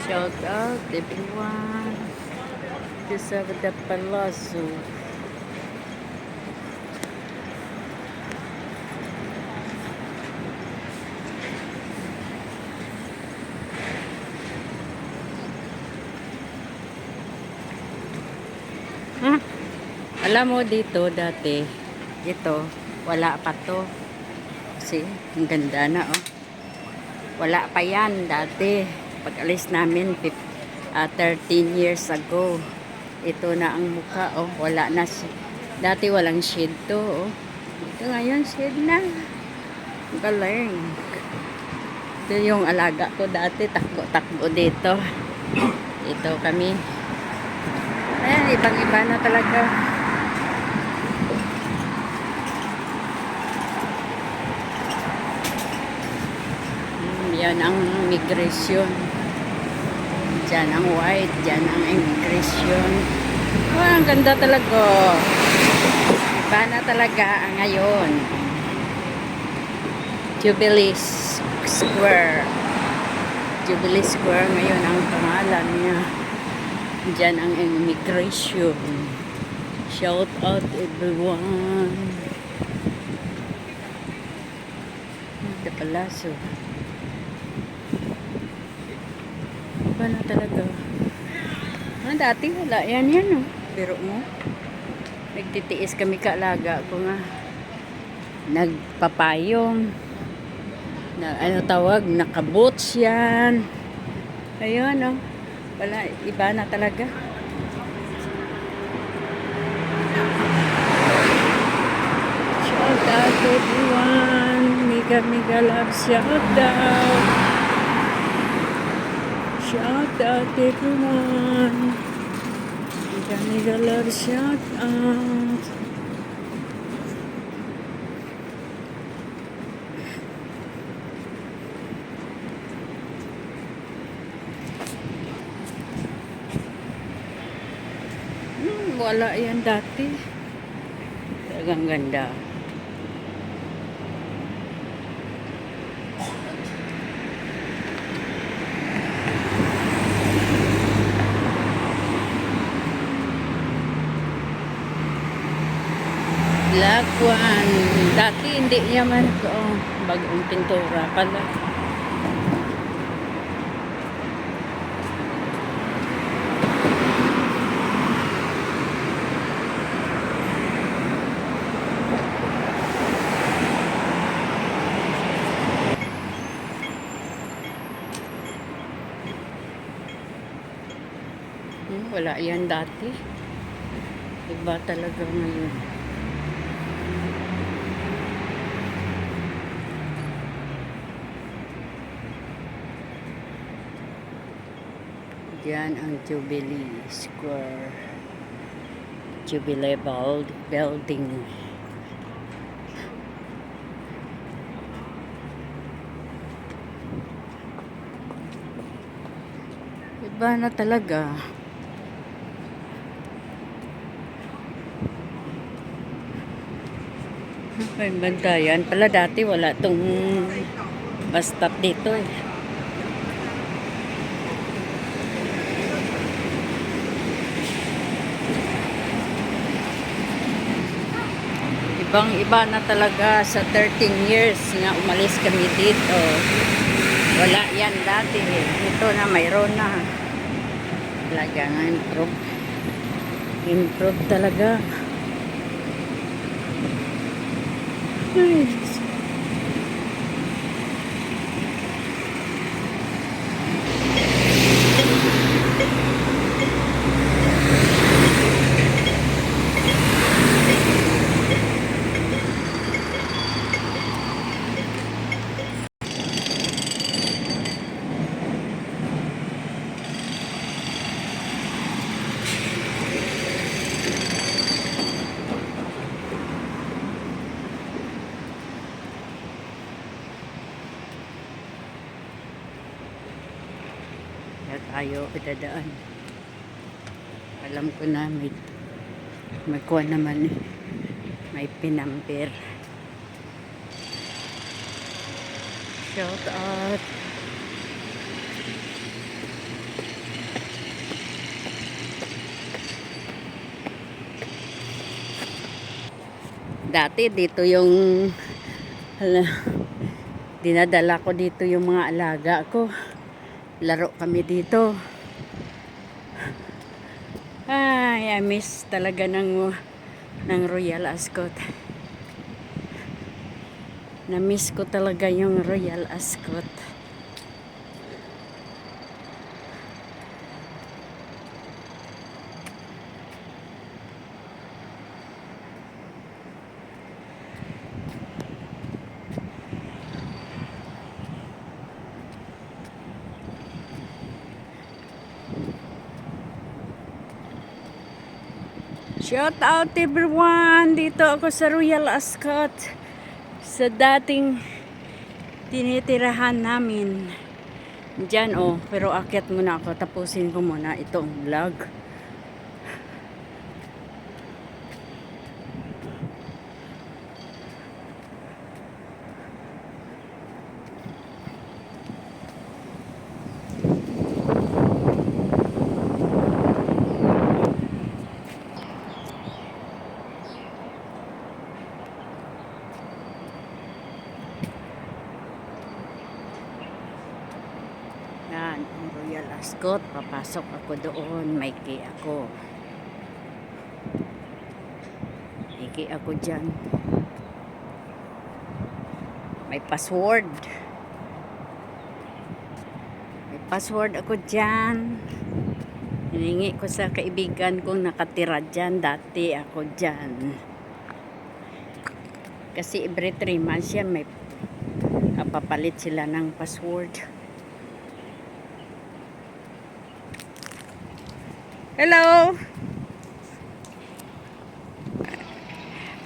Shout out everyone. This is the Palazzo. Hmm? Alam mo dito dati, ito, wala pa to. Kasi, ang ganda na oh. Wala pa yan dati. Pag alis namin, 13 years ago. Ito na ang mukha oh. Wala na. Dati walang shade to oh. Ito ngayon, shade na. Galing. Ito yung alaga ko dati. Takbo-takbo dito. Ito kami. Ayan, ibang-iba na talaga. Yan ang migration. Diyan ang white. Diyan ang immigration. Oh, ang ganda talaga. Iba na talaga ngayon. Jubilee Square. Jubilee Square ngayon ang pangalan niya. Diyan ang immigration. Shout out everyone. Ito Palazzo. Iba na talaga. Dati wala yan oh. Pero mo, nagtitiis kami kaalaga ko nga. Nagpapayong. Ano tawag? Nakaboots yan. Ayun oh. Wala, iba na talaga. Shout out everyone. Mega love shout out. Shout out everyone. Mega love shout out. Wala yan dati. Talagang ganda. Lakwan. Dati hindi naman ito. Oh, bagong pintura pala. Wala yan dati. Iba talaga ngayon. Diyan ang Jubilee Square. Jubilee Building. Iba na talaga. Ay, bantayan. Pala dati wala tong bus stop dito eh. Ibang-iba na talaga sa 13 years nga umalis kami dito. Wala yan dati eh. Ito na mayroon na. Talaga nga improve. Improve talaga. Ay, tayo idadaan. Alam ko na may kuha naman eh. May pinamper. Shout out. Dati dito yung hala, dinadala ko dito yung mga alaga ko. Laro kami dito. Ay, I miss talaga ng Royal Ascot. Na-miss ko talaga yung Royal Ascot. Shout out everyone! Dito ako sa Royal Ascot. Sa dating tinitirahan namin. Diyan oh, pero akyat muna ako. Tapusin ko muna itong vlog. Yan, ang Royal Ascot. Papasok ako doon. May key ako. May key ako dyan. May password. May password ako dyan. Hiningi ko sa kaibigan kong nakatira dyan. Dati ako dyan. Kasi every 3 months yan may papalit sila ng password. Hello.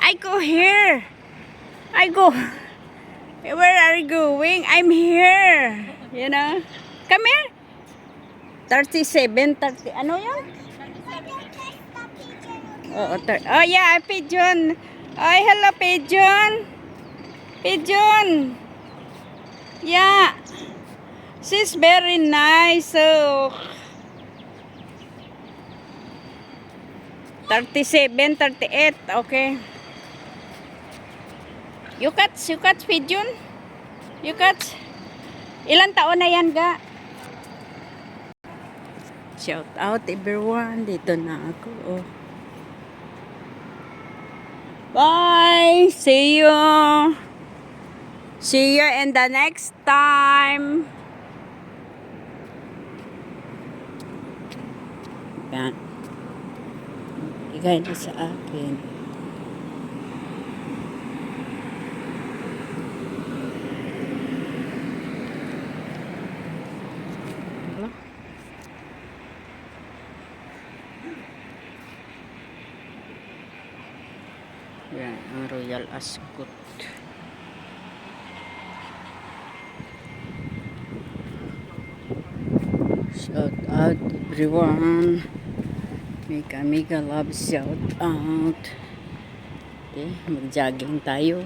I go here. I go. Where are you going? I'm here. You know? Come here. 37, 30. Ano yun? Oh yeah, pigeon. Ay, hello pigeon. Pigeon. Yeah. She's very nice. So 37, 38. Okay. You catch pigeon? You catch? Ilan taon na yan, ga? Shout out everyone. Dito na ako. Oh. Bye. See you. See you in the next time. Yan. Igay na sa akin. Yan, ang Royal Ascot. Shout out everyone. Mega love shout out. Okay, mag-jogging tayo.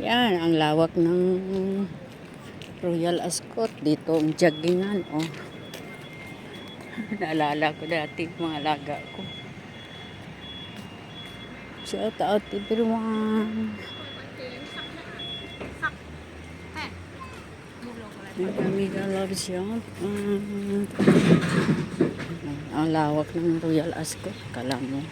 Yan, ang lawak ng Royal Ascot. Dito ang joggingan, oh. Naalala ko dati mga alaga ko. Shout out everyone. Mega love shout out. Ang lawak ng Royal Ascot. Kala mo.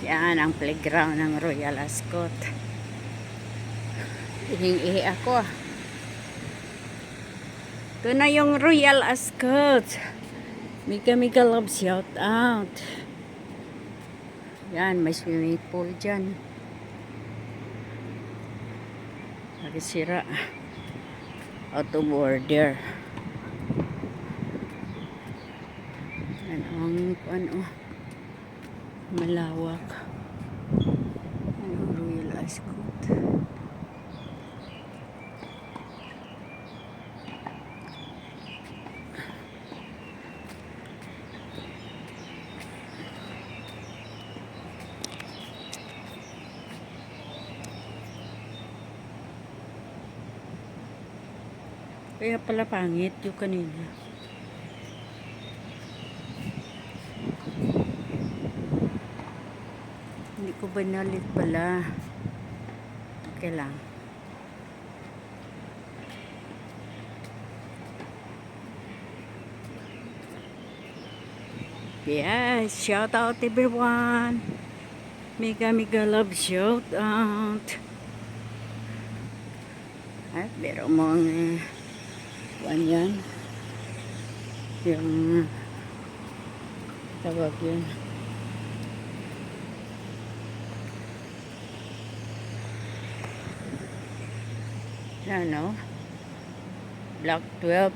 Yan ang playground ng Royal Ascot. Ihing-ihi ako. Ito na yung Royal Ascot. Mika Mika Love shout out. Yan, may swimming pool dyan. Nakisira. Auto border. Ano, malawak. Ano, Royal Ascot. Kaya pala pangit yung kanina. Hindi ko banalit pala. Okay lang. Yes, shout out everyone. Mega Mega Love shout out. At pero mga yan. Yung tawag yun. Ano? Block 12.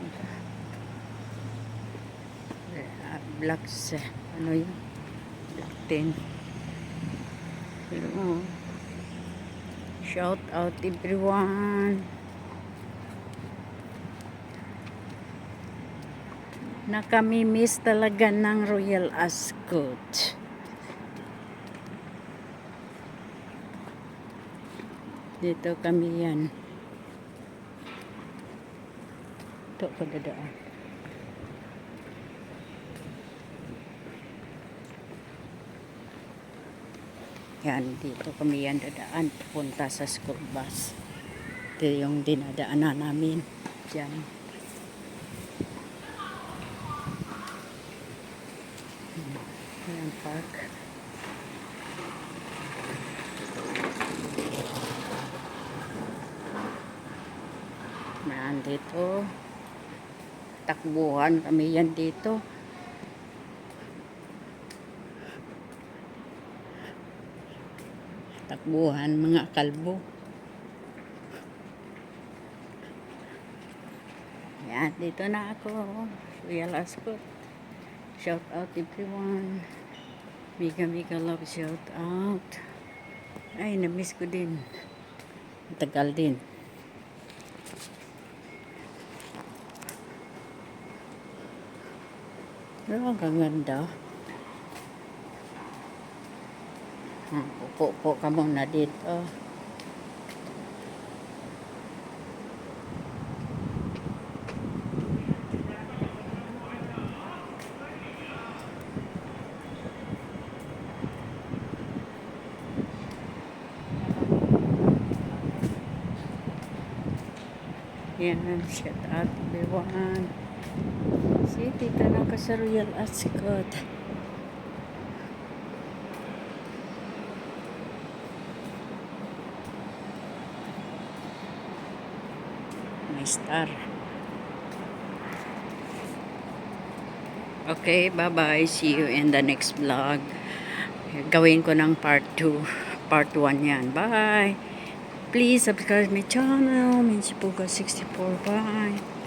Block ano yun? Block 10. Pero, shout out everyone. Nakamimiss talaga ng Royal Ascot. Dito kami yan. Ito ko dadaan. Yan, dito kami yan dadaan. Punta sa school bus. Ito yung dinadaanan namin. Diyan. Ayan, park. Dito. Takbuhan kami yan dito. Takbuhan mga kalbo. Yan, dito na ako. Royal Ascot. Shout out everyone. Mega Mega Love shout out. Ay, na-miss ko din. Tagal din. Pero ang ganda. Upo-upo ka muna dito. Yan, shout out everyone. See, dito na ka sa Royal Ascot. May star. Okay, bye-bye. See you in the next vlog. Gawin ko ng part 2. Part 1 yan. Bye! Please subscribe my channel. Minchipuga 64. Bye!